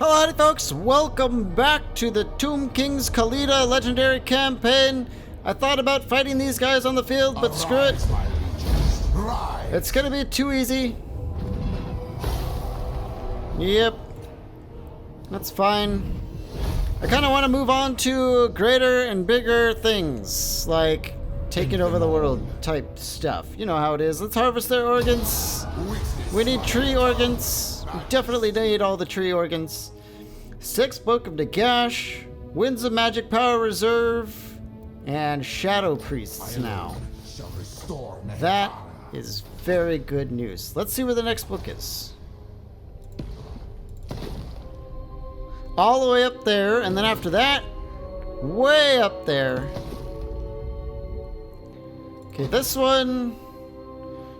Hello folks, welcome back to the Tomb King's Khalida legendary campaign. I thought about fighting these guys on the field, but screw it. It's gonna be too easy. Yep. That's fine. I kind of want to move on to greater and bigger things, like taking over the world type stuff. You know how it is. Let's harvest their organs. We need tree organs. We definitely need all the tree organs. 6th Book of Nagash, Winds of Magic Power Reserve, and Shadow Priests now. That is very good news. Let's see where the next book is. All the way up there, and then after that, way up there. Okay, this one.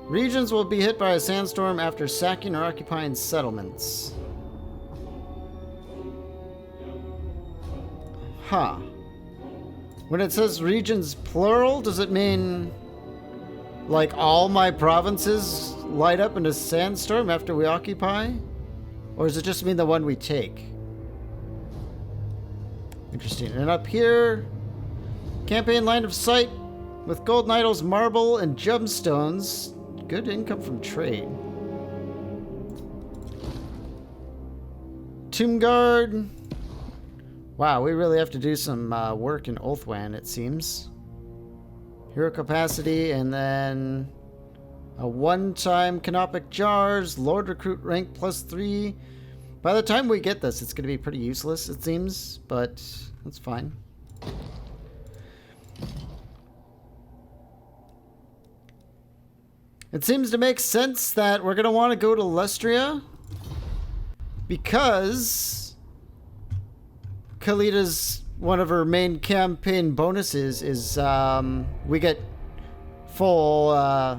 Regions will be hit by a sandstorm after sacking or occupying settlements. Huh. When it says regions plural, does it mean like all my provinces light up in a sandstorm after we occupy? Or does it just mean the one we take? Interesting. And up here, campaign line of sight with golden idols, marble, and gemstones. Good income from trade. Tomb Guard. Wow, we really have to do some work in Ulthwan, it seems. Hero capacity, and then a one-time canopic jars, Lord Recruit rank +3. By the time we get this, it's going to be pretty useless, it seems, but that's fine. It seems to make sense that we're going to want to go to Lustria because Khalida's one of her main campaign bonuses is we get full,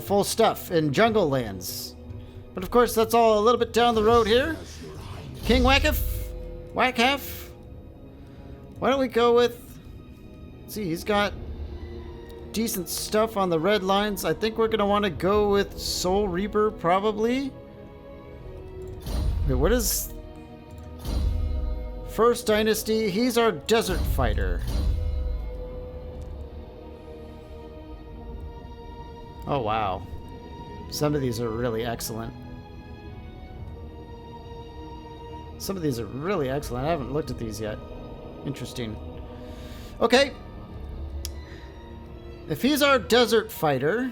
full stuff in Jungle Lands. But of course, that's all a little bit down the road here. King Wackaf. Why don't we go with? Let's see, he's got decent stuff on the red lines. I think we're gonna want to go with Soul Reaper probably. Wait, what is First Dynasty? He's our desert fighter. Oh wow, some of these are really excellent. Some of these are really excellent. I haven't looked at these yet. Interesting. Okay. If he's our desert fighter,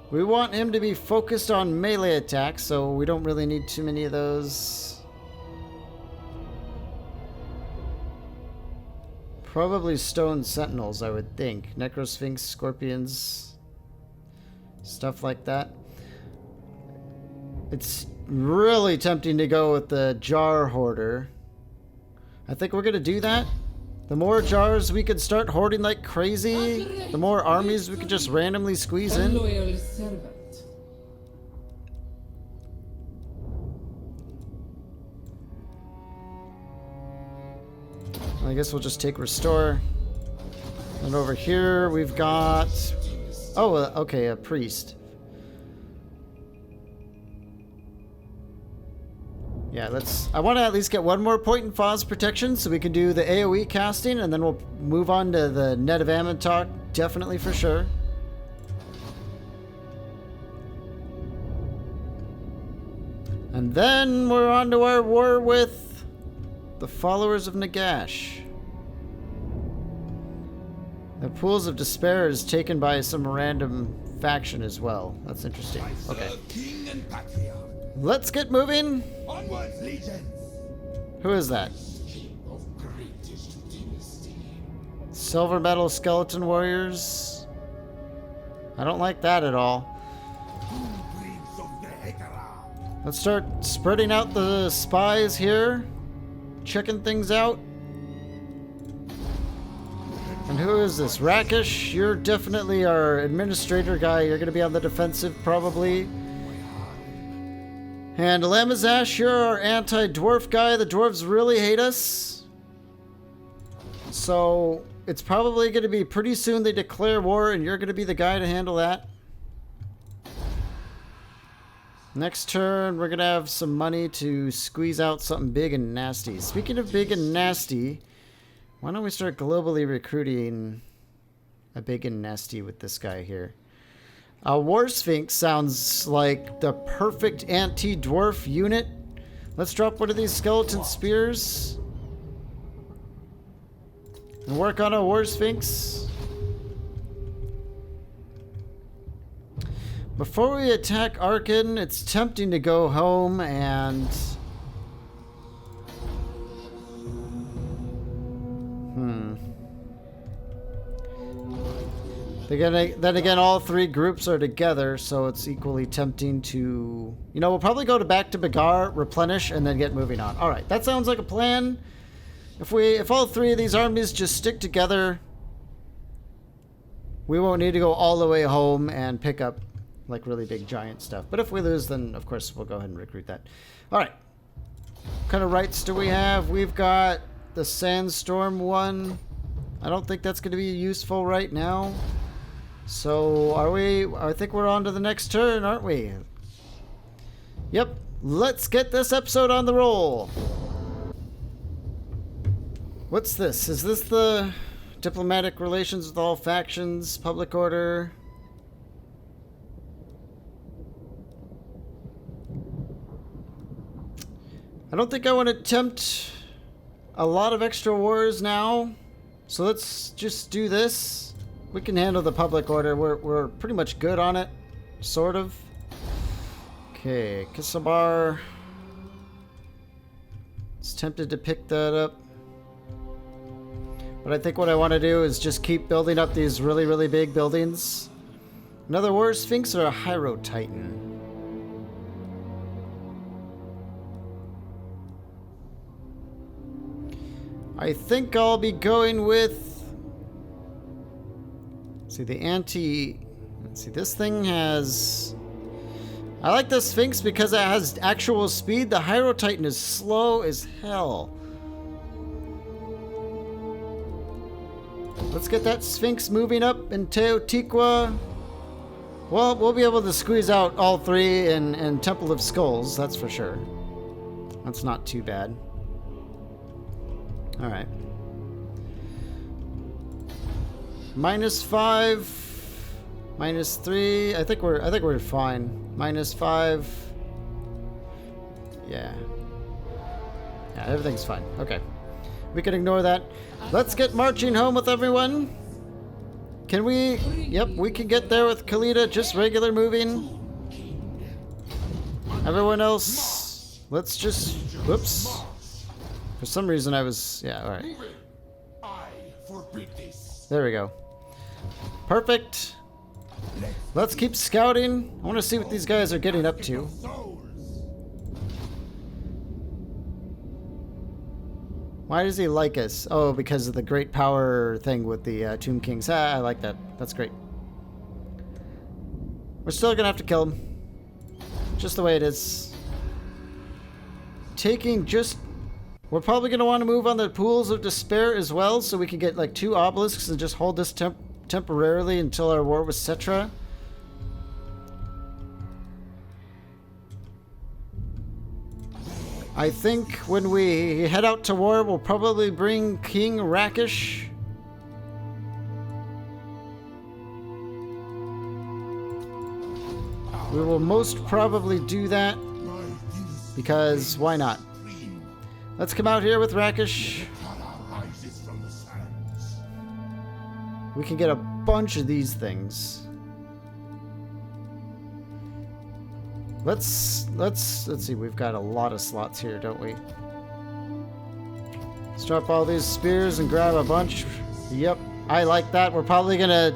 we want him to be focused on melee attacks, so we don't really need too many of those. Probably stone sentinels, I would think. Necrosphinx, scorpions, stuff like that. It's really tempting to go with the jar hoarder. I think we're gonna do that. The more jars we could start hoarding like crazy, the more armies we could just randomly squeeze in. I guess we'll just take restore. And over here we've got... Oh, okay, a priest. Yeah, I want to at least get one more point in Foz protection so we can do the AoE casting, and then we'll move on to the Net of Ammon talk, definitely for sure. And then we're on to our war with the followers of Nagash. The Pools of Despair is taken by some random faction as well. That's interesting. Okay. Let's get moving. Onwards, legions. Who is that? Silver metal skeleton warriors. I don't like that at all. Let's start spreading out the spies here, checking things out. And who is this? Rakish, you're definitely our administrator guy. You're going to be on the defensive probably. And Lamazash, you're our anti-dwarf guy. The dwarves really hate us. So it's probably going to be pretty soon they declare war, and you're going to be the guy to handle that. Next turn, we're going to have some money to squeeze out something big and nasty. Speaking of big and nasty, why don't we start globally recruiting a big and nasty with this guy here? A War Sphinx sounds like the perfect anti-dwarf unit. Let's drop one of these skeleton spears and work on a War Sphinx. Before we attack Arkan, it's tempting to go home and... Then again, all three groups are together, so it's equally tempting to... You know, we'll probably go back to Bagar, replenish, and then get moving on. Alright, that sounds like a plan. If all three of these armies just stick together, we won't need to go all the way home and pick up like really big giant stuff. But if we lose, then of course we'll go ahead and recruit that. Alright. What kind of rights do we have? We've got the Sandstorm one. I don't think that's going to be useful right now. So are we? I think we're on to the next turn, aren't we? Yep. Let's get this episode on the roll. What's this? Is this the diplomatic relations with all factions, public order? I don't think I want to tempt a lot of extra wars now. So let's just do this. We can handle the public order. We're pretty much good on it. Sort of. Okay, Kisabar. It's tempted to pick that up. But I think what I want to do is just keep building up these really, really big buildings. Another War Sphinx or a Hyro Titan? I think I'll be going with... See, the anti... See, this thing has... I like the Sphinx because it has actual speed. The Hyro Titan is slow as hell. Let's get that Sphinx moving up in Teotihuacan. Well, we'll be able to squeeze out all three in Temple of Skulls, that's for sure. That's not too bad. Alright. -5, -3. I think we're fine. -5. Yeah. Yeah, everything's fine. Okay. We can ignore that. Let's get marching home with everyone. Can we? Yep, we can get there with Khalida, just regular moving. Everyone else, let's just... Whoops. For some reason I was... Yeah, alright. There we go. Perfect. Let's keep scouting. I want to see what these guys are getting up to. Why does he like us? Oh, because of the great power thing with the Tomb Kings. Ah, I like that. That's great. We're still gonna have to kill him. Just the way it is. Taking just... We're probably gonna want to move on the Pools of Despair as well, so we can get like 2 obelisks and just hold this temporarily until our war with Cetra. I think when we head out to war, we'll probably bring King Rakish. We will most probably do that, because why not? Let's come out here with Rakish. We can get a bunch of these things. Let's see, we've got a lot of slots here, don't we? Let's drop all these spears and grab a bunch. Yep, I like that. We're probably gonna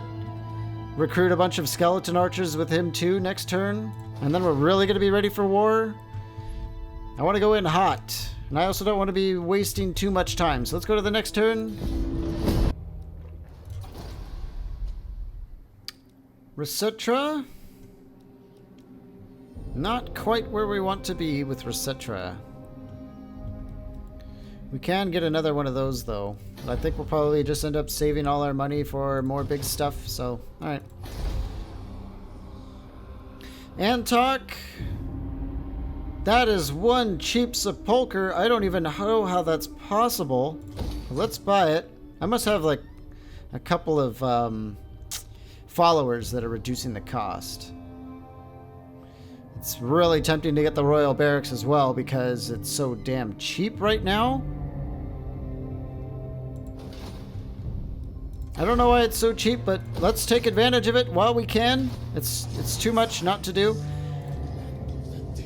recruit a bunch of skeleton archers with him too next turn. And then we're really gonna be ready for war. I want to go in hot. And I also don't want to be wasting too much time. So let's go to the next turn. Resetra. Not quite where we want to be with Resetra. We can get another one of those though. But I think we'll probably just end up saving all our money for more big stuff. So, alright. Antok. That is one cheap sepulcher. I don't even know how that's possible. Let's buy it. I must have like a couple of followers that are reducing the cost. It's really tempting to get the Royal Barracks as well because it's so damn cheap right now. I don't know why it's so cheap, but let's take advantage of it while we can. It's too much not to do.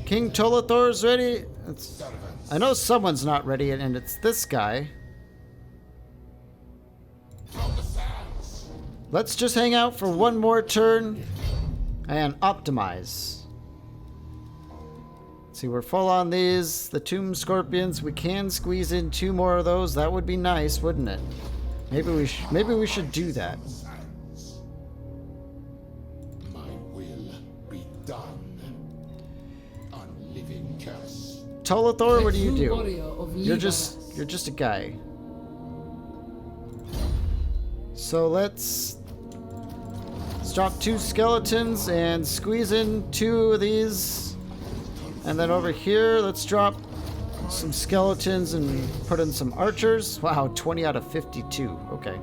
King Tolathor's ready. I know someone's not ready, and it's this guy. Let's just hang out for one more turn and optimize. Let's see, we're full on these. The tomb scorpions, we can squeeze in 2 more of those. That would be nice, wouldn't it? Maybe we should do that. My will be done. Unliving curse. Tolathor, what do you do? You're just a guy. So let's drop 2 skeletons and squeeze in 2 of these. And then over here, let's drop some skeletons and put in some archers. Wow, 20 out of 52. Okay.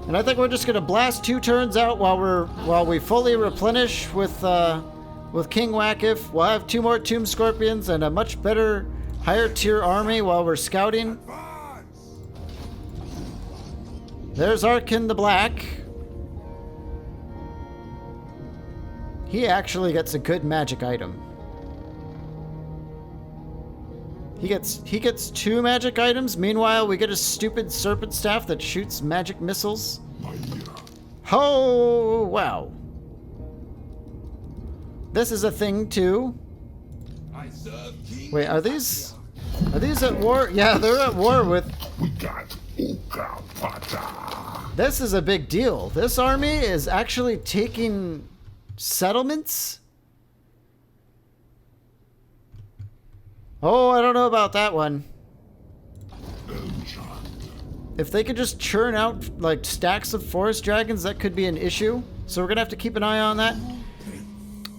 And I think we're just gonna blast 2 turns out while we fully replenish with King Wakif. We'll have 2 more tomb scorpions and a much better higher tier army while we're scouting. There's Arkin the Black. He actually gets a good magic item. He gets 2 magic items. Meanwhile, we get a stupid serpent staff that shoots magic missiles. Oh, wow. This is a thing too. Wait, are these at war? Yeah, they're at war with. This is a big deal. This army is actually taking settlements. Oh, I don't know about that one. If they could just churn out like stacks of forest dragons, that could be an issue. So we're gonna have to keep an eye on that.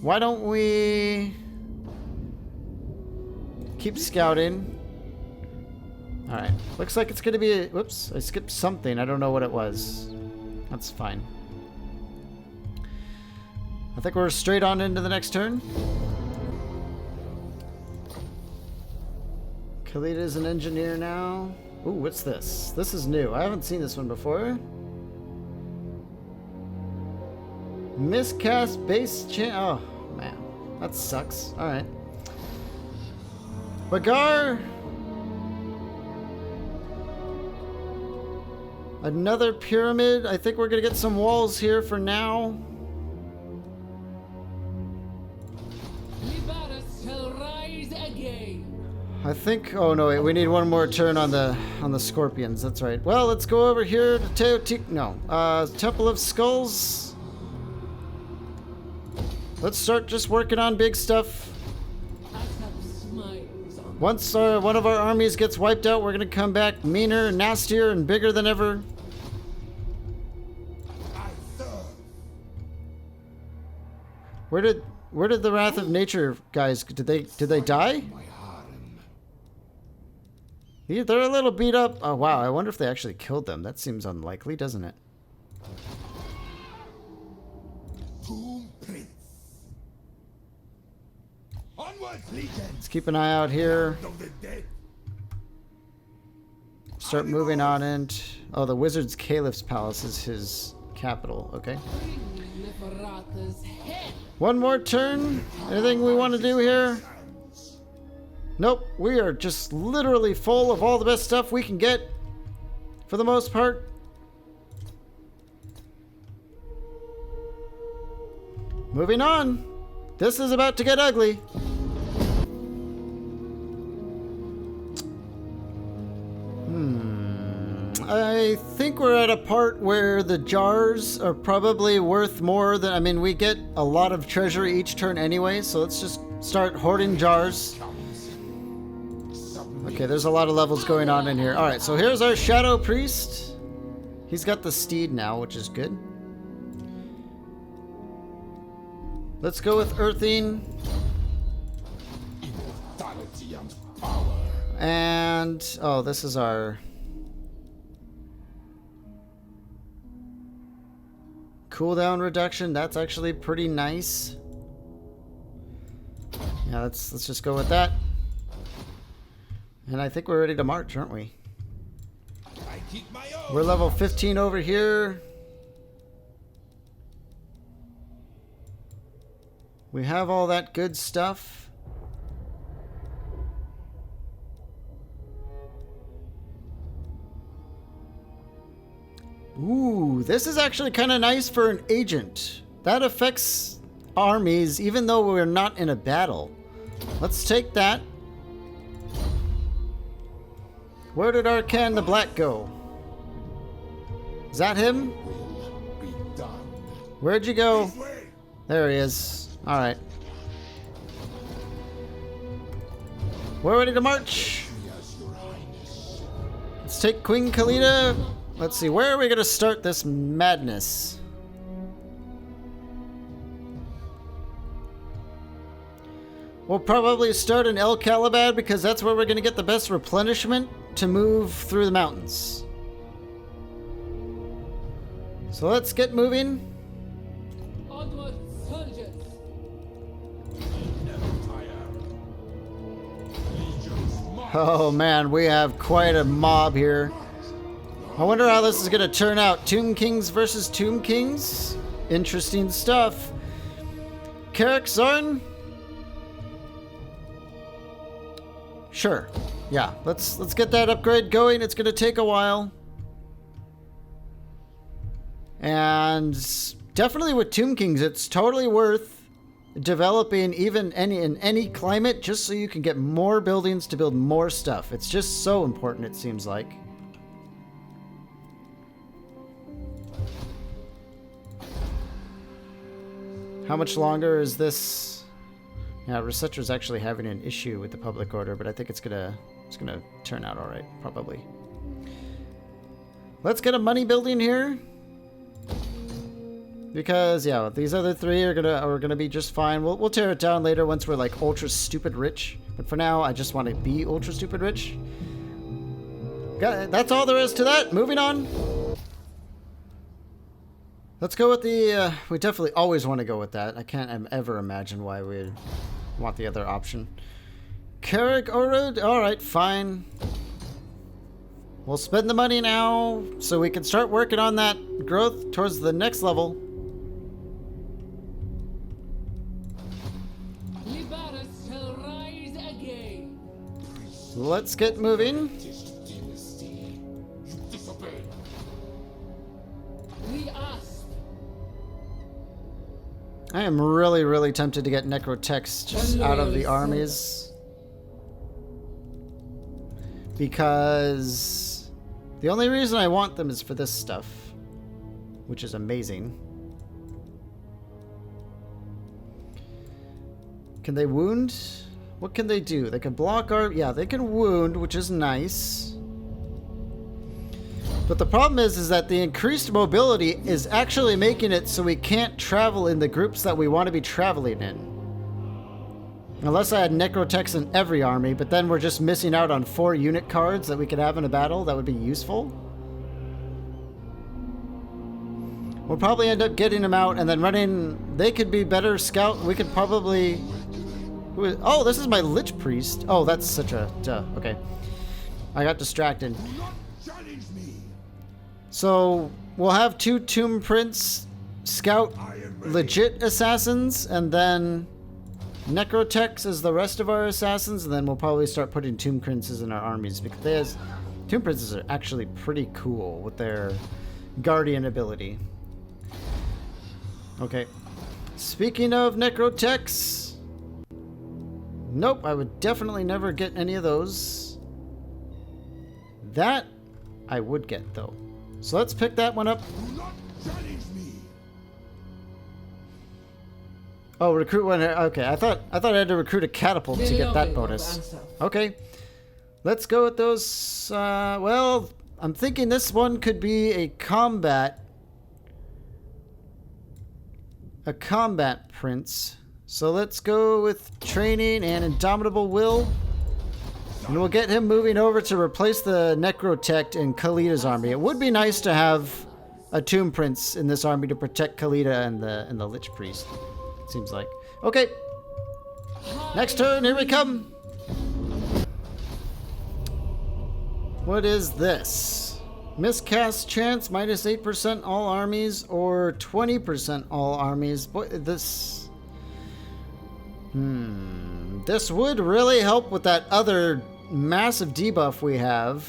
Why don't we keep scouting? All right, looks like it's gonna be whoops, I skipped something. I don't know what it was. That's fine. I think we're straight on into the next turn. Khalida is an engineer now. Ooh, what's this? This is new. I haven't seen this one before. Miscast base oh, man. That sucks. Alright. Bagar. Another pyramid. I think we're going to get some walls here for now. I think. Oh no! Wait, we need one more turn on the scorpions. That's right. Well, let's go over here to Temple of Skulls. Let's start just working on big stuff. Once one of our armies gets wiped out, we're gonna come back meaner, nastier, and bigger than ever. Where did the Wrath of Nature guys? Did they die? They're a little beat up. Oh, wow. I wonder if they actually killed them. That seems unlikely, doesn't it? Let's keep an eye out here. Start moving on in. Oh, the Wizard's Caliph's Palace is his capital. Okay. One more turn. Anything we want to do here? Nope, we are just literally full of all the best stuff we can get, for the most part. Moving on. This is about to get ugly. I think we're at a part where the jars are probably worth more than... I mean, we get a lot of treasure each turn anyway, so let's just start hoarding jars. Okay, there's a lot of levels going on in here. Alright, so here's our Shadow Priest. He's got the steed now, which is good. Let's go with Earthing. Radiant power. And oh, this is our cooldown reduction. That's actually pretty nice. Yeah, let's just go with that. And I think we're ready to march, aren't we? I keep my own. We're level 15 over here. We have all that good stuff. Ooh, this is actually kind of nice for an agent. That affects armies even though we're not in a battle. Let's take that. Where did Arcan the Black go? Is that him? Will be done. Where'd you go? There he is. Alright. We're ready to march. Yes, Your Highness. Let's take Queen Khalida. Let's see, where are we going to start this madness? We'll probably start in El Calibad because that's where we're going to get the best replenishment to move through the mountains. So let's get moving. Onward, soldiers! Never tire. Legions march. Oh man, we have quite a mob here. I wonder how this is going to turn out. Tomb Kings versus Tomb Kings? Interesting stuff. Carrick Zorn? Sure. Yeah, let's get that upgrade going. It's going to take a while. And definitely with Tomb Kings, it's totally worth developing even in any climate just so you can get more buildings to build more stuff. It's just so important, it seems like. How much longer is this? Yeah, Resetra's actually having an issue with the public order, but I think it's gonna turn out all right, probably. Let's get a money building here, because yeah, these other three are gonna be just fine. We'll tear it down later once we're like ultra stupid rich. But for now, I just want to be ultra stupid rich. That's all there is to that. Moving on. Let's go with the, we definitely always want to go with that. I can't ever imagine why we'd want the other option. Carrick Orud? Alright, fine. We'll spend the money now so we can start working on that growth towards the next level. Libarus shall rise again. Let's get moving. Dynasty. You disobey. We ask. I am really, really tempted to get Necrotex just out of the armies. Because the only reason I want them is for this stuff, which is amazing. Can they wound? What can they do? They can block our... Yeah, they can wound, which is nice. But the problem is that the increased mobility is actually making it so we can't travel in the groups that we want to be traveling in. Unless I had Necrotex in every army, but then we're just missing out on 4 unit cards that we could have in a battle that would be useful. We'll probably end up getting them out and then running... They could be better scout. We could probably... Oh, this is my Lich Priest. Oh, that's such a... Duh. Okay. I got distracted. Do not challenge me. So, we'll have 2 Tomb Prince scout legit assassins, and then Necrotex is the rest of our assassins, and then we'll probably start putting Tomb Princes in our armies, because Tomb Princes are actually pretty cool with their Guardian ability. Okay. Speaking of Necrotex... Nope, I would definitely never get any of those. That I would get, though. So let's pick that one up. Do not challenge me. Oh, recruit one. Okay, I thought I had to recruit a catapult to get that bonus. Okay, let's go with those. Well, I'm thinking this one could be a combat prince. So let's go with training and indomitable will. And we'll get him moving over to replace the necrotect in Khalida's army. It would be nice to have a tomb prince in this army to protect Khalida and the Lich Priest. It seems like. Okay. Next turn, here we come. What is this? Miscast chance, minus 8% all armies, or 20% all armies. Boy, this... This would really help with that other massive debuff we have.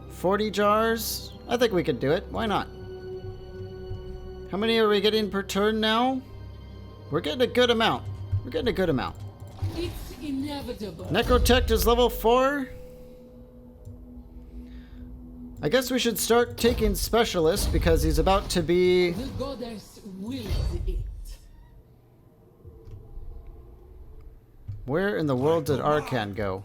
40 jars? I think we could do it. Why not? How many are we getting per turn now? We're getting a good amount. We're getting a good amount. It's inevitable. Necrotect is level 4. I guess we should start taking Specialist because he's about to be... The goddess wills it. Where in the world did Arkan go?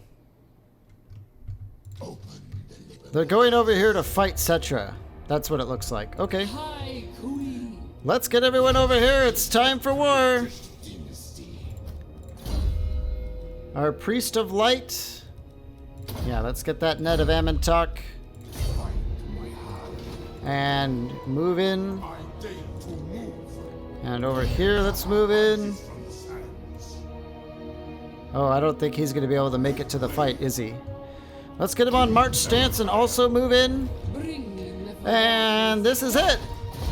They're going over here to fight Cetra. That's what it looks like. Okay. High Queen. Let's get everyone over here. It's time for war. Our Priest of Light. Yeah, let's get that net of Amantok. And move in. And over here, let's move in. Oh, I don't think he's going to be able to make it to the fight, is he? Let's get him on march stance and also move in. And this is it.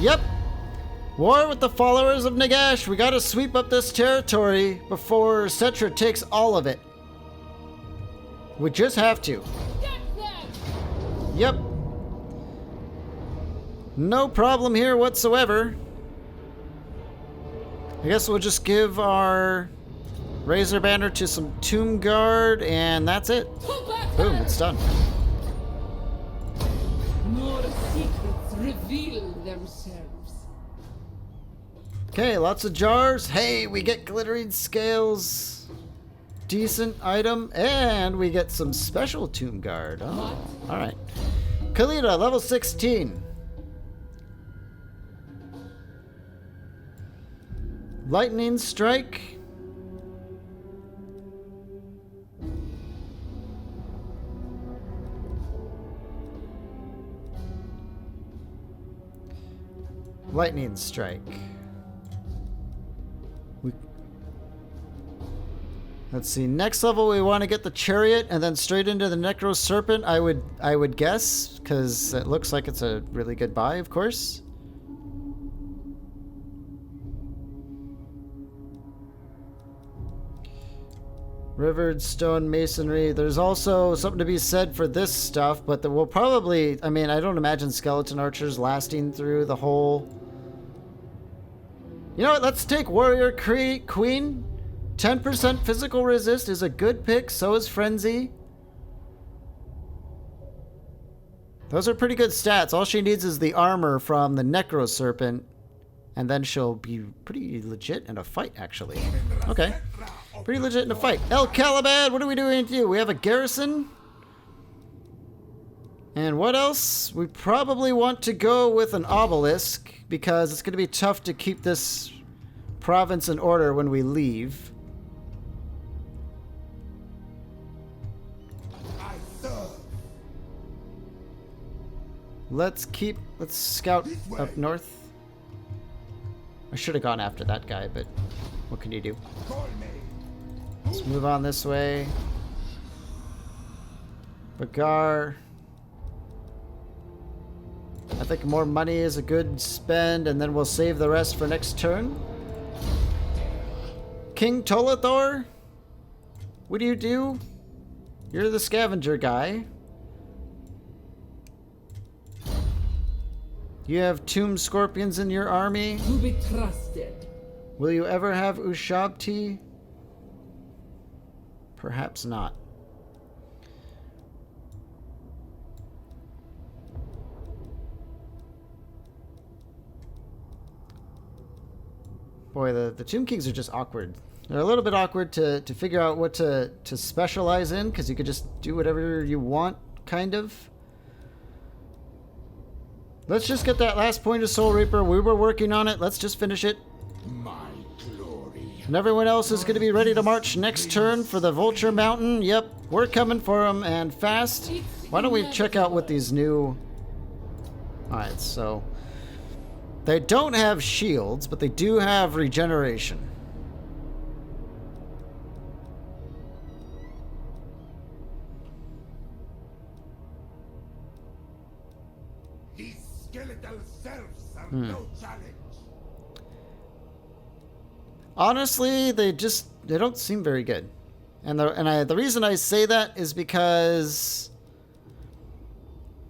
Yep. War with the followers of Nagash. We got to sweep up this territory before Cetra takes all of it. We just have to. Yep. No problem here whatsoever. I guess we'll just give our Razor Banner to some Tomb Guard, and that's it. Boom, it's done. More secrets reveal themselves. Okay, lots of jars. Hey, we get glittering scales. Decent item, and we get some special Tomb Guard. Oh, all right. Khalida, level 16. Lightning Strike. Lightning Strike. Let's see. Next level, we want to get the Chariot and then straight into the Necro Serpent. I would guess, because it looks like it's a really good buy, of course. Rivered stone masonry. There's also something to be said for this stuff, but we'll probably... I mean, I don't imagine skeleton archers lasting through the whole... You know what? Let's take Warrior Queen. 10% physical resist is a good pick. So is Frenzy. Those are pretty good stats. All she needs is the armor from the Necro Serpent. And then she'll be pretty legit in a fight, actually. Okay. Pretty legit in a fight. El Caliban, what are we doing to you? We have a garrison. And what else? We probably want to go with an obelisk, because it's going to be tough to keep this province in order when we leave. Let's scout up north. I should have gone after that guy, but what can you do? Let's move on this way. Bagar. I think more money is a good spend, and then we'll save the rest for next turn. King Tolathor? What do you do? You're the scavenger guy. You have tomb scorpions in your army. To be trusted. Will you ever have Ushabti? Perhaps not. Boy, the Tomb Kings are just awkward. They're a little bit awkward to figure out what to specialize in, because you could just do whatever you want, kind of. Let's just get that last point of Soul Reaper. We were working on it. Let's just finish it. My glory And everyone else is going to be ready to march next turn for the Vulture Mountain. Yep, we're coming for them and fast. Why don't we check out what these new... Alright, so... They don't have shields, but they do have regeneration. These skeletal serfs are no challenge. Honestly, they don't seem very good. And the reason I say that is because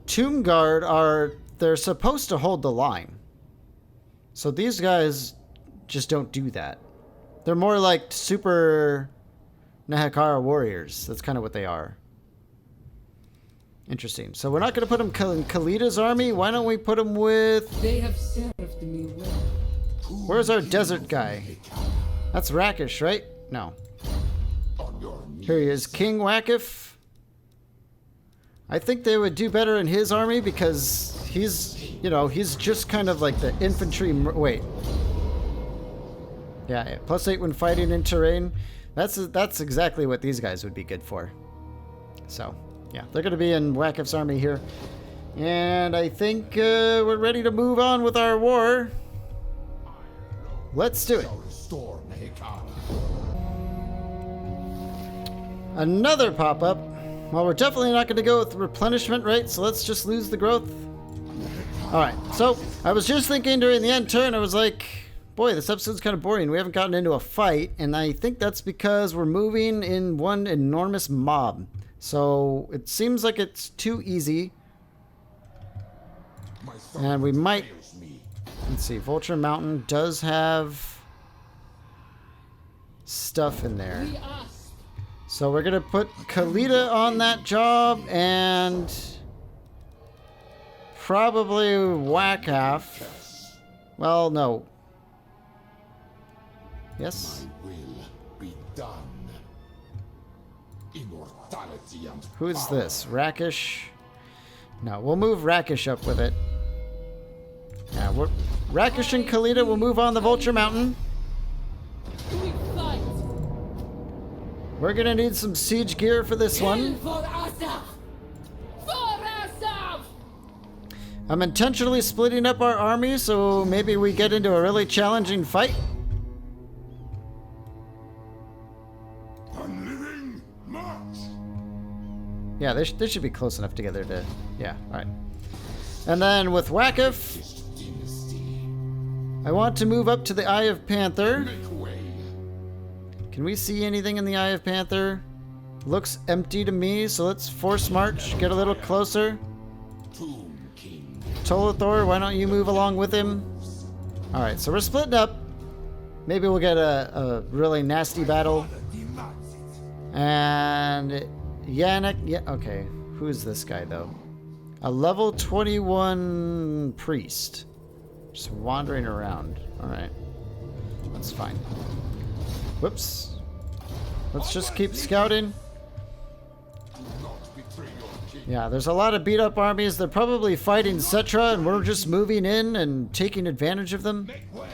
Tomb Guard they're supposed to hold the line. So these guys just don't do that. They're more like super Nehekhara warriors. That's kind of what they are. Interesting. So we're not going to put them in Khalida's army. Why don't we put them with... They have served me well. Where's our desert guy? That's Rakish, right? No. Here he is, King Wakif. I think they would do better in his army because he's, you know, he's just kind of like the infantry... Wait. Yeah, +8 when fighting in terrain. That's exactly what these guys would be good for. So, yeah, they're going to be in Wakif's army here. And I think we're ready to move on with our war. Let's do it. Restore Nehekhara. Another pop-up. Well, we're definitely not going to go with replenishment rate, so let's just lose the growth. Alright, so I was just thinking during the end turn, I was like, boy, this episode's kind of boring. We haven't gotten into a fight, and I think that's because we're moving in one enormous mob. So it seems like it's too easy. And we might... Let's see, Vulture Mountain does have stuff in there. We ask. So we're going to put Khalida on that job and probably Wakaf. Well, no. Yes? My will be done. Immortality and Who is power. this? Rakish? No, we'll move Rakish up with it. Yeah, Rakish and Khalida will move on the Vulture Mountain. We fight. We're going to need some siege gear for this one. For Asaf. For Asaf. I'm intentionally splitting up our army, so maybe we get into a really challenging fight. Unliving march. Yeah, they should be close enough together to... Yeah, alright. And then with Wakif, Dynasty. I want to move up to the Eye of Panther. Make way. Can we see anything in the Eye of Panther? Looks empty to me, so let's force march, get a little closer. Tomb King. Tolathor, why don't you move along with him? Alright, so we're splitting up. Maybe we'll get a really nasty battle. Demands it. And Yannick, yeah, okay. Who's this guy though? A level 21 priest. Just wandering around. Alright. That's fine. Whoops. Let's just keep scouting. Do not betray your king. Yeah, there's a lot of beat up armies. They're probably fighting Cetra and we're just moving in and taking advantage of them. Make way.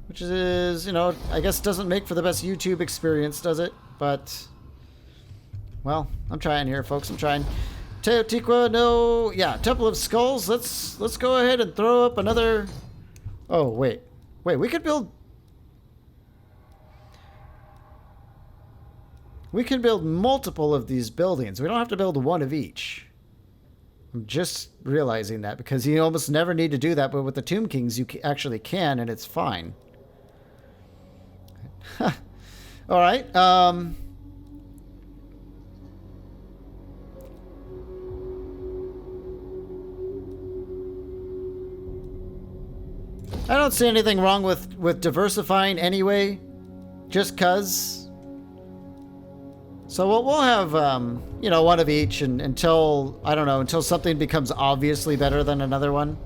Which is, you know, I guess doesn't make for the best YouTube experience, does it? But, well, I'm trying here, folks. I'm trying. Teotihuacan, no, yeah, Temple of Skulls. Let's go ahead and throw up another. Oh wait, we could build. We can build multiple of these buildings. We don't have to build one of each. I'm just realizing that because you almost never need to do that, but with the Tomb Kings you actually can, and it's fine. All right. I don't see anything wrong with diversifying anyway, just cuz. So we'll have, you know, one of each until, I don't know, until something becomes obviously better than another one,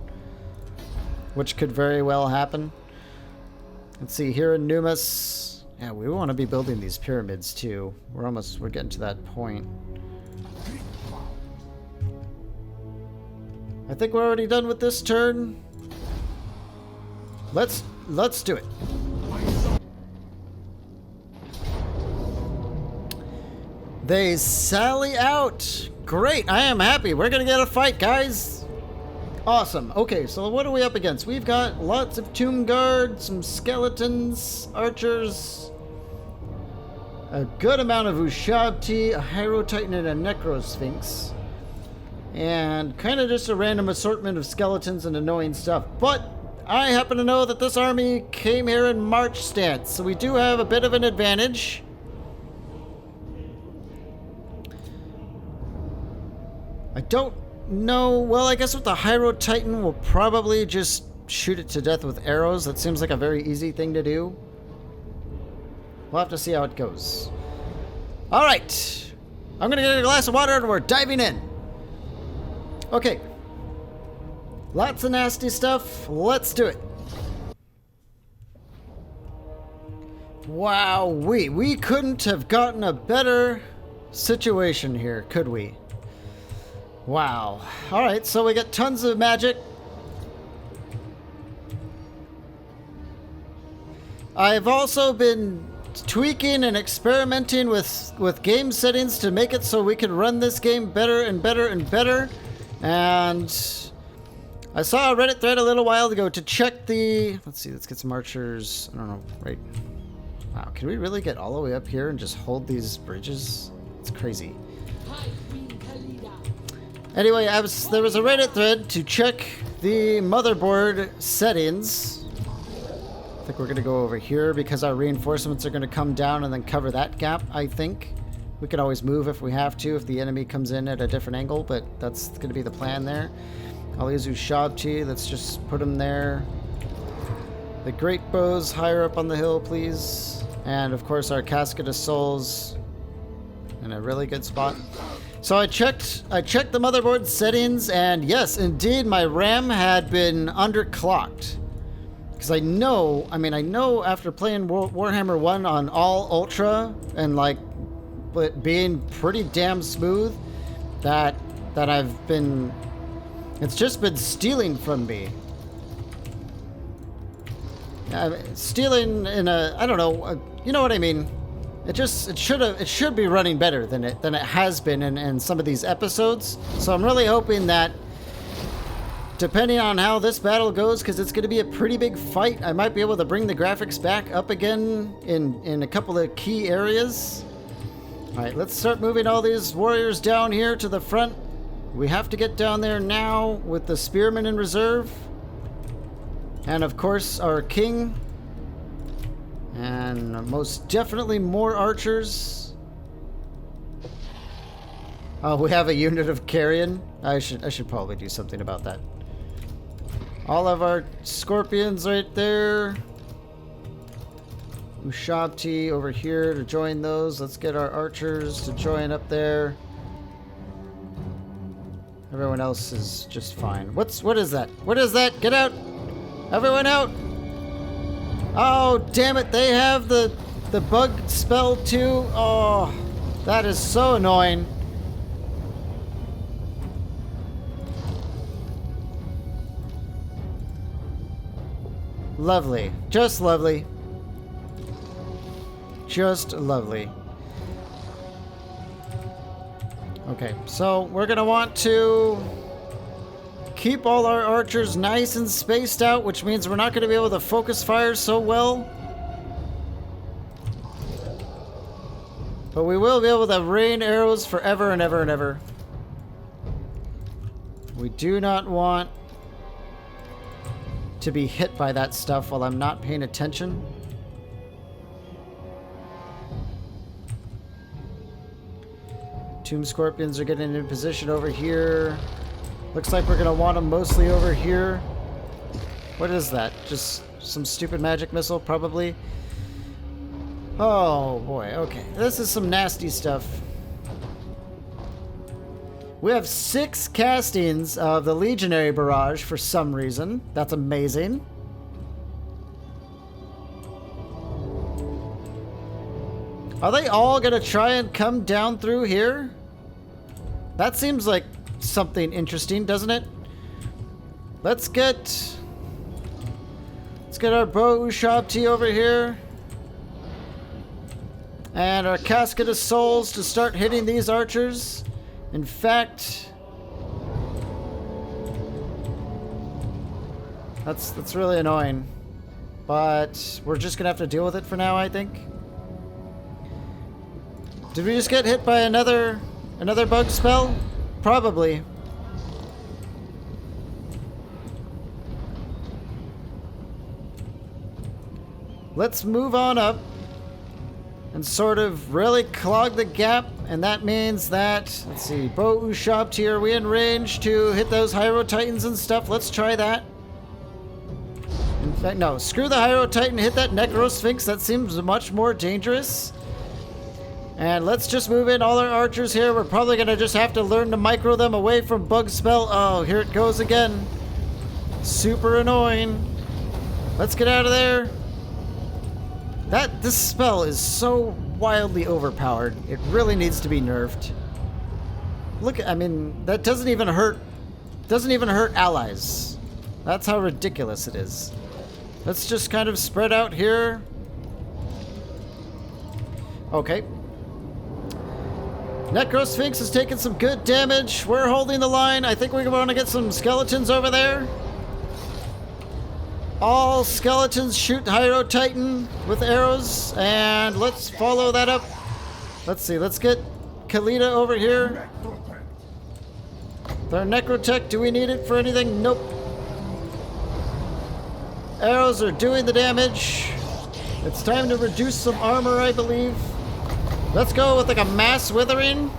which could very well happen. Let's see, here in Numas, yeah, we want to be building these pyramids too. We're getting to that point. I think we're already done with this turn. Let's do it. They sally out. Great, I am happy. We're gonna get a fight, guys. Awesome. Okay, so what are we up against? We've got lots of tomb guards, some skeletons, archers, a good amount of Ushabti, a Hyro Titan, and a Necrosphinx. And kind of just a random assortment of skeletons and annoying stuff. But I happen to know that this army came here in march stance, so we do have a bit of an advantage. I don't know. Well, I guess with the Hyro Titan, we'll probably just shoot it to death with arrows. That seems like a very easy thing to do. We'll have to see how it goes. All right. I'm going to get a glass of water and we're diving in. Okay. Lots of nasty stuff. Let's do it. Wow, we couldn't have gotten a better situation here, could we? Wow. All right, so we get tons of magic. I've also been tweaking and experimenting with game settings to make it so we can run this game better and better and better. And I saw a Reddit thread a little while ago to check the... Let's see, let's get some archers. I don't know, right? Wow, can we really get all the way up here and just hold these bridges? It's crazy. Anyway, there was a Reddit thread to check the motherboard settings. I think we're going to go over here because our reinforcements are going to come down and then cover that gap, I think. We could always move if we have to, if the enemy comes in at a different angle, but that's going to be the plan there. I'll use Ushabti. Let's just put them there. The great bows higher up on the hill, please. And of course our Casket of Souls in a really good spot. So I checked the motherboard settings, and yes, indeed, my RAM had been underclocked. Because I know after playing Warhammer 1 on all Ultra and like but being pretty damn smooth, that it's just been stealing from me. Stealing in a, I don't know, you know what I mean. It should be running better than it has been in some of these episodes. So I'm really hoping that, depending on how this battle goes, because it's going to be a pretty big fight, I might be able to bring the graphics back up again in a couple of key areas. All right, let's start moving all these warriors down here to the front. We have to get down there now with the spearmen in reserve. And of course, our king. And most definitely more archers. Oh, we have a unit of carrion. I should probably do something about that. All of our scorpions right there. Ushabti over here to join those. Let's get our archers to join up there. Everyone else is just fine. What is that? What is that? Get out! Everyone out! Oh, damn it, they have the bug spell too. Oh, that is so annoying. Lovely. Just lovely. Just lovely. Okay, so we're gonna want to keep all our archers nice and spaced out, which means we're not going to be able to focus fire so well. But we will be able to rain arrows forever and ever and ever. We do not want to be hit by that stuff while I'm not paying attention. Tomb Scorpions are getting in position over here. Looks like we're going to want them mostly over here. What is that? Just some stupid magic missile, probably. Oh, boy. Okay. This is some nasty stuff. We have 6 castings of the Legionary Barrage for some reason. That's amazing. Are they all going to try and come down through here? That seems like something interesting, doesn't it? Let's get our bow Ushabti over here. And our casket of souls to start hitting these archers. In fact, that's really annoying. But we're just gonna have to deal with it for now, I think. Did we just get hit by another bug spell? Probably. Let's move on up and sort of really clog the gap, and that means that, let's see, Bo Ushabti, are we in range to hit those Hyro Titans and stuff? Let's try that. In fact, no, screw the Hyro Titan, hit that Necro Sphinx, that seems much more dangerous. And let's just move in all our archers here. We're probably gonna just have to learn to micro them away from bug spell. Oh, here it goes again. Super annoying. Let's get out of there. This spell is so wildly overpowered. It really needs to be nerfed. Look, I mean, that doesn't even hurt allies. That's how ridiculous it is. Let's just kind of spread out here. Okay. Necro Sphinx is taking some good damage. We're holding the line. I think we're going to get some skeletons over there. All skeletons shoot Hyro Titan with arrows, and let's follow that up. Let's see, let's get Khalida over here. With our Necrotech, do we need it for anything? Nope. Arrows are doing the damage. It's time to reduce some armor, I believe. Let's go with like a mass withering.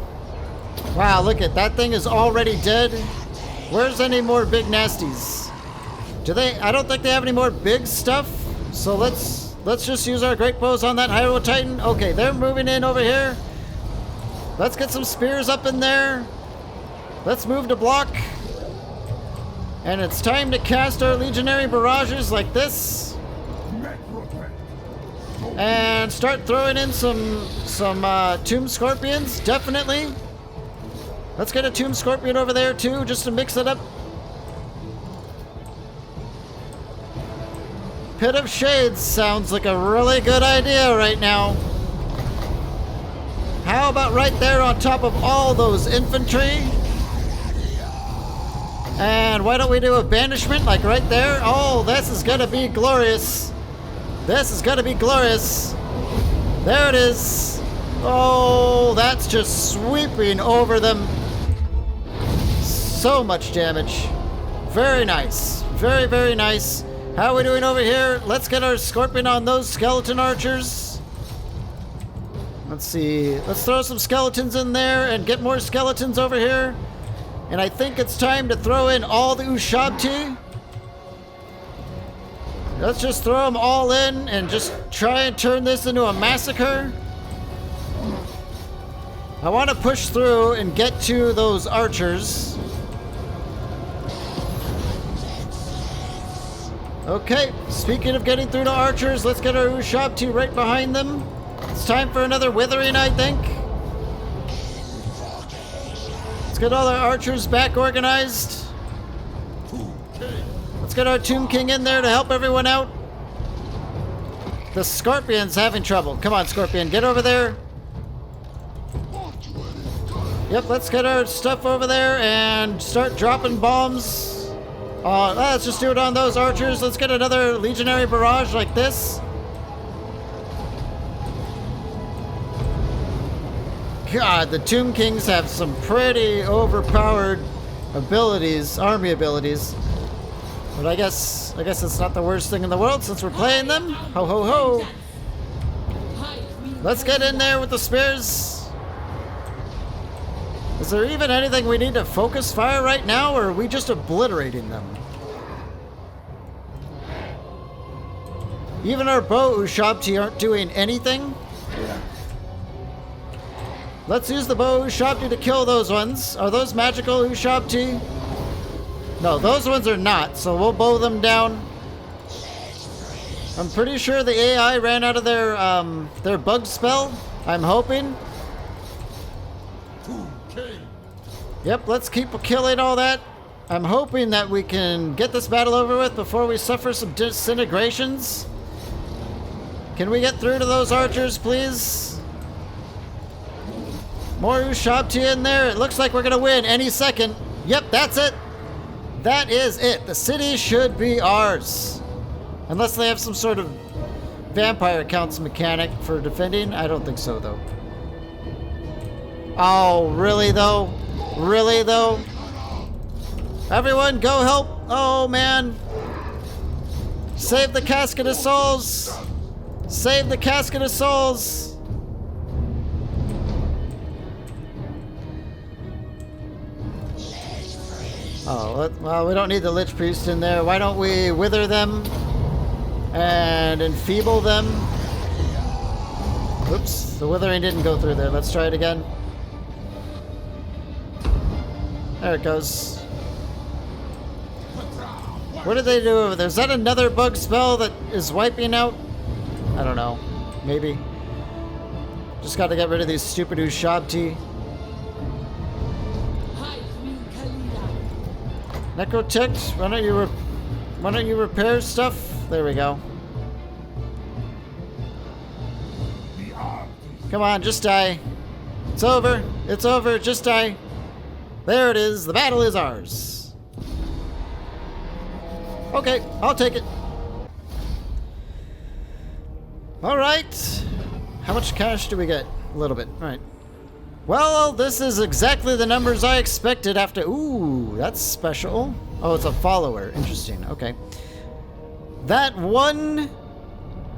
Wow, look at that thing is already dead. Where's any more big nasties? Do they? I don't think they have any more big stuff. So let's just use our great bows on that Hyro Titan. Okay, they're moving in over here. Let's get some spears up in there. Let's move to block. And it's time to cast our legionary barrages like this. And start throwing in some tomb scorpions, definitely. Let's get a tomb scorpion over there too, just to mix it up. Pit of Shades sounds like a really good idea right now. How about right there on top of all those infantry? And why don't we do a banishment like right there? Oh, this is gonna be glorious. This is gonna be glorious. There it is. Oh, that's just sweeping over them. So much damage. Very nice. Very, very nice. How are we doing over here? Let's get our scorpion on those skeleton archers. Let's see. Let's throw some skeletons in there and get more skeletons over here. And I think it's time to throw in all the Ushabti. Let's just throw them all in and just try and turn this into a massacre. I want to push through and get to those archers. Okay, speaking of getting through to archers, let's get our Ushabti right behind them. It's time for another withering, I think. Let's get all our archers back organized. Let's get our Tomb King in there to help everyone out. The Scorpion's having trouble. Come on, Scorpion, get over there. Yep, let's get our stuff over there and start dropping bombs. Let's just do it on those archers. Let's get another legionary barrage like this. God, the Tomb Kings have some pretty overpowered abilities, army abilities. But I guess it's not the worst thing in the world since we're playing them. Ho ho ho. Let's get in there with the spears. Is there even anything we need to focus fire right now, or are we just obliterating them? Even our bow Ushabti aren't doing anything. Yeah. Let's use the bow Ushabti to kill those ones. Are those magical Ushabti? No, those ones are not, so we'll bow them down. I'm pretty sure the AI ran out of their bug spell. I'm hoping. Yep, let's keep killing all that. I'm hoping that we can get this battle over with before we suffer some disintegrations. Can we get through to those archers, please? More Ushabti in there. It looks like we're going to win any second. Yep, that's it. That is it. The city should be ours. Unless they have some sort of vampire counts mechanic for defending. I don't think so, though. Oh, really, though? Really, though? Everyone, go help. Oh, man. Save the Casket of Souls. Save the Casket of Souls. Oh, well, we don't need the Lich Priest in there. Why don't we wither them and enfeeble them? Oops, the withering didn't go through there. Let's try it again. There it goes. What did they do over there? Is that another bug spell that is wiping out? I don't know. Maybe. Just got to get rid of these stupid Ushabti. Necrotict, why don't you repair stuff? There we go. Come on, just die. It's over. It's over. Just die. There it is. The battle is ours. Okay, I'll take it. All right. How much cash do we get? A little bit. All right. Well, this is exactly the numbers I expected after... Ooh, that's special. Oh, it's a follower. Interesting. Okay. That one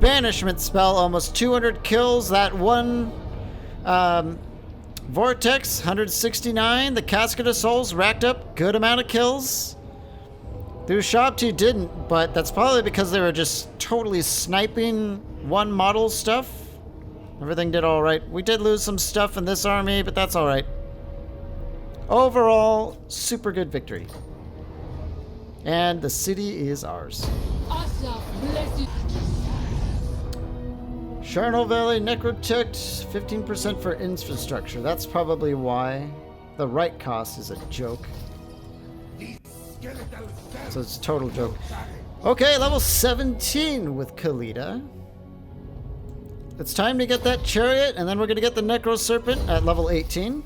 banishment spell, almost 200 kills. That one vortex, 169. The Casket of Souls racked up good amount of kills. The Ushabti didn't, but that's probably because they were just totally sniping one model stuff. Everything did all right. We did lose some stuff in this army, but that's all right. Overall, super good victory. And the city is ours. Charnel Valley, Necrotict, 15% for infrastructure. That's probably why. The right cost is a joke. So it's a total joke. Okay, level 17 with Khalida. It's time to get that chariot, and then we're going to get the Necro Serpent at level 18.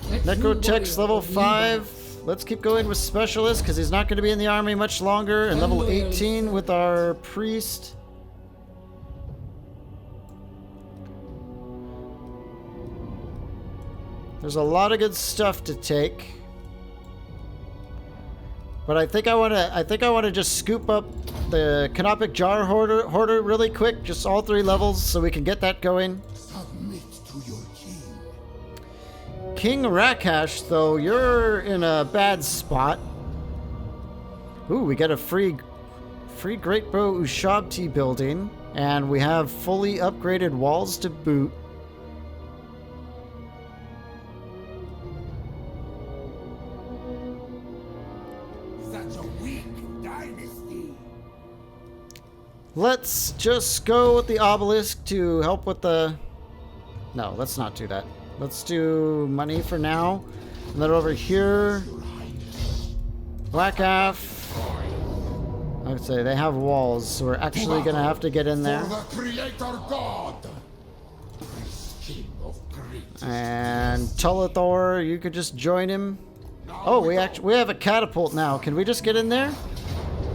Necrotex level 5. Let's keep going with Specialist, because he's not going to be in the army much longer. And level 18 with our Priest. There's a lot of good stuff to take. But I think I want to just scoop up the Canopic Jar Hoarder really quick, just all 3 levels, so we can get that going. Submit to your king. King Rakash, though, you're in a bad spot. Ooh, we get a free Great Bow Ushabti building, and we have fully upgraded walls to boot. Let's just go with the obelisk to help with the... No, let's not do that. Let's do money for now. And then over here... Black Af. I would say they have walls, so we're actually going to have to get in there. For the Creator God. King of great. And Tullathor, you could just join him. Oh, we have a catapult now. Can we just get in there?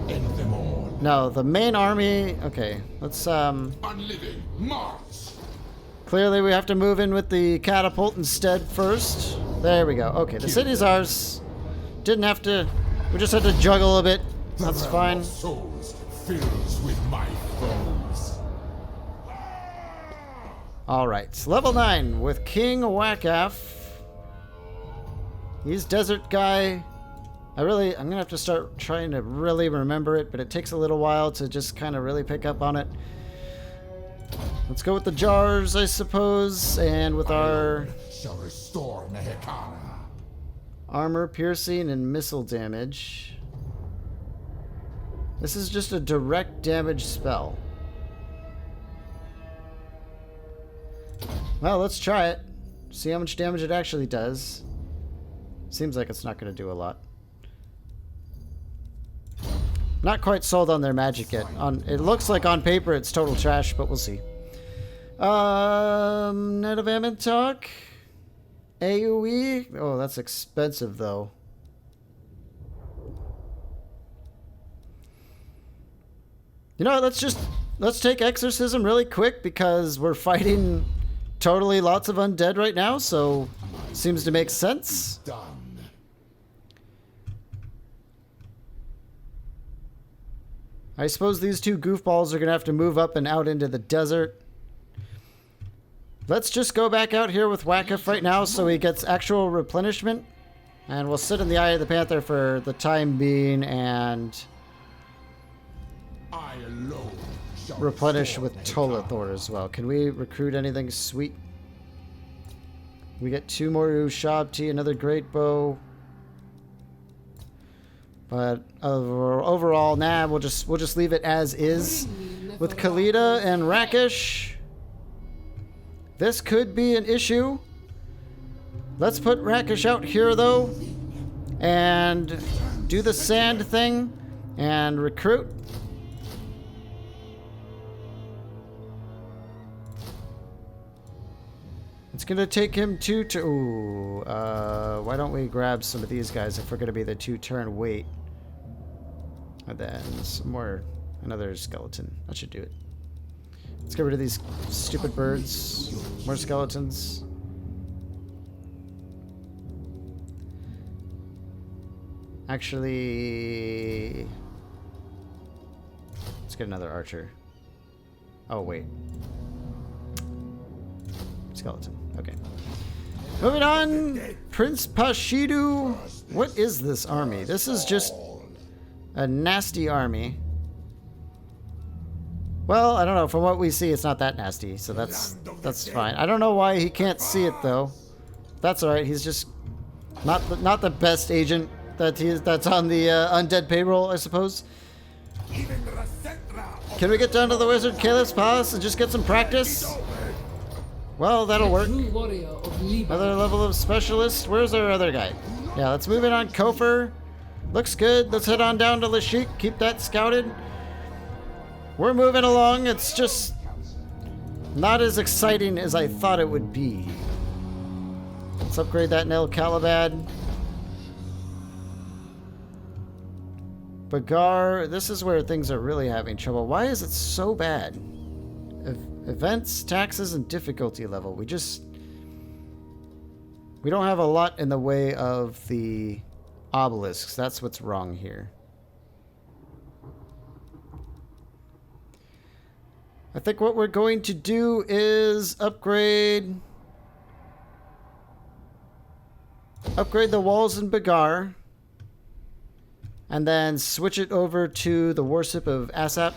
End them all. No, the main army... Okay, let's, Unliving, march! Clearly we have to move in with the catapult instead first. There we go. Okay, the city's ours. Didn't have to... We just had to juggle a bit. That's fine. Souls fills with my foes. Alright, level 9 with King Wakaf. He's desert guy. I'm gonna have to start trying to really remember it, but it takes a little while to just kind of really pick up on it. Let's go with the jars, I suppose, and with our Shall restore Nehekhara. armor piercing and missile damage. This is just a direct damage spell. Well, let's try it. See how much damage it actually does. Seems like it's not going to do a lot. Not quite sold on their magic yet. It looks like on paper it's total trash, but we'll see. Net of Amantok. AoE. Oh, that's expensive though. You know what, let's take exorcism really quick because we're fighting totally lots of undead right now, so seems to make sense. Done. I suppose these two goofballs are gonna have to move up and out into the desert. Let's just go back out here with Wakif right now so he gets actual replenishment. And we'll sit in the Eye of the Panther for the time being and I alone shall replenish restore with Nehekhara. Tolathor as well. Can we recruit anything sweet? We get 2 more Ushabti, another great bow. But overall, nah, we'll just leave it as is. With Khalida and Rakish, this could be an issue. Let's put Rakish out here though, and do the sand thing and recruit. It's gonna take him 2 to. Ooh, why don't we grab some of these guys if we're gonna be the 2-turn wait? And then some more, another skeleton. That should do it. Let's get rid of these stupid birds. More skeletons. Actually, let's get another archer. Oh, wait. Skeleton. Okay. Moving on. Prince Pashidu. What is this army? This is just a nasty army. Well, I don't know. From what we see, it's not that nasty, so that's fine. I don't know why he can't see it though. That's all right. He's just not the best agent that's on the undead payroll, I suppose. Can we get down to the Wizard Caleb's Palace and just get some practice? Well, that'll work. True warrior of Liber. Another level of specialist. Where's our other guy? Yeah, let's move it on Kofor. Looks good. Let's head on down to Lashik. Keep that scouted. We're moving along. It's just not as exciting as I thought it would be. Let's upgrade that Nel Calabad. Bagar, this is where things are really having trouble. Why is it so bad? Events, taxes, and difficulty level. We don't have a lot in the way of the obelisks. That's what's wrong here. I think what we're going to do is upgrade the walls in Bagar, and then switch it over to the worship of Asap.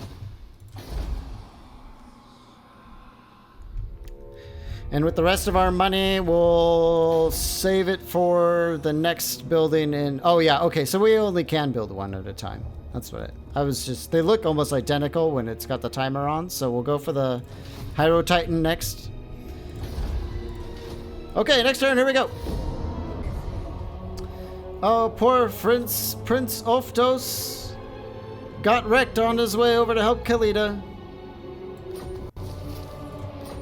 And with the rest of our money, we'll save it for the next building in... Oh yeah, okay, so we only can build one at a time. That's what I was just... They look almost identical when it's got the timer on, so we'll go for the Hyro Titan next. Okay, next turn, here we go. Oh, poor Prince Oftos got wrecked on his way over to help Khalida.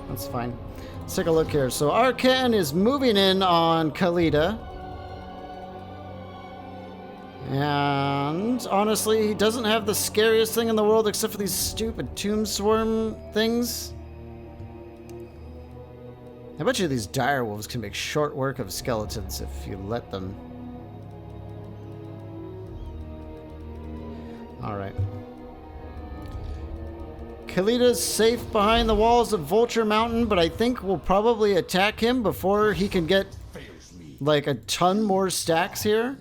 That's fine. Let's take a look here. So Arkan is moving in on Khalida. And honestly, he doesn't have the scariest thing in the world except for these stupid tomb swarm things. I bet you these dire wolves can make short work of skeletons if you let them. Alright. Khalida's safe behind the walls of Vulture Mountain, but I think we'll probably attack him before he can get like a ton more stacks here.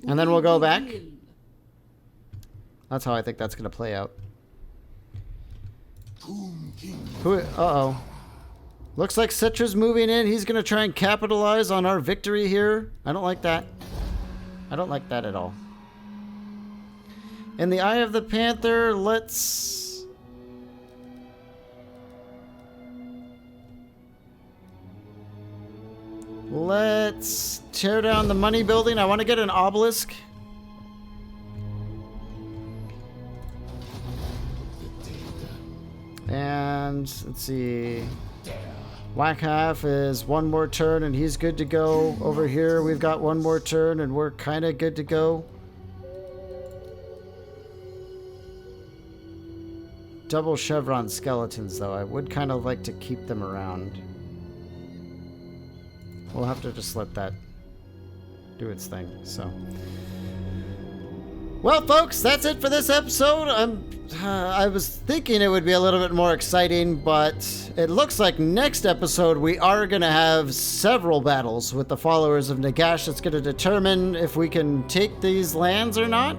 And then we'll go back. That's how I think that's going to play out. Uh-oh. Looks like Citra's moving in. He's going to try and capitalize on our victory here. I don't like that. I don't like that at all. In the Eye of the Panther, let's tear down the money building. I want to get an obelisk. And And let's see. Whack half is one more turn and he's good to go. Over here we've got one more turn and we're kind of good to go. Double chevron skeletons though. I would kind of like to keep them around. We'll have to just let that do its thing. So, well, folks, that's it for this episode. I was thinking it would be a little bit more exciting, but it looks like next episode we are going to have several battles with the followers of Nagash. That's going to determine if we can take these lands or not.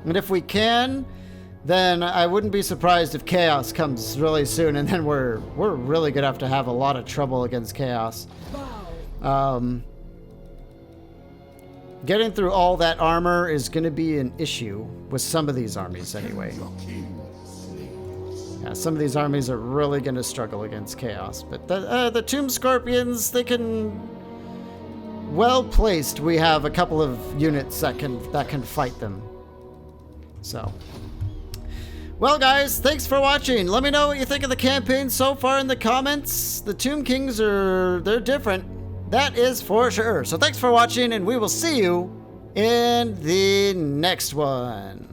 And if we can, then I wouldn't be surprised if chaos comes really soon, and then we're really going to have a lot of trouble against chaos. Getting through all that armor is going to be an issue with some of these armies anyway. Yeah, some of these armies are really going to struggle against chaos. But the Tomb Scorpions, they can... Well placed, we have a couple of units that can fight them. So... Well, guys, thanks for watching. Let me know what you think of the campaign so far in the comments. The Tomb Kings they're different. That is for sure. So thanks for watching, and we will see you in the next one.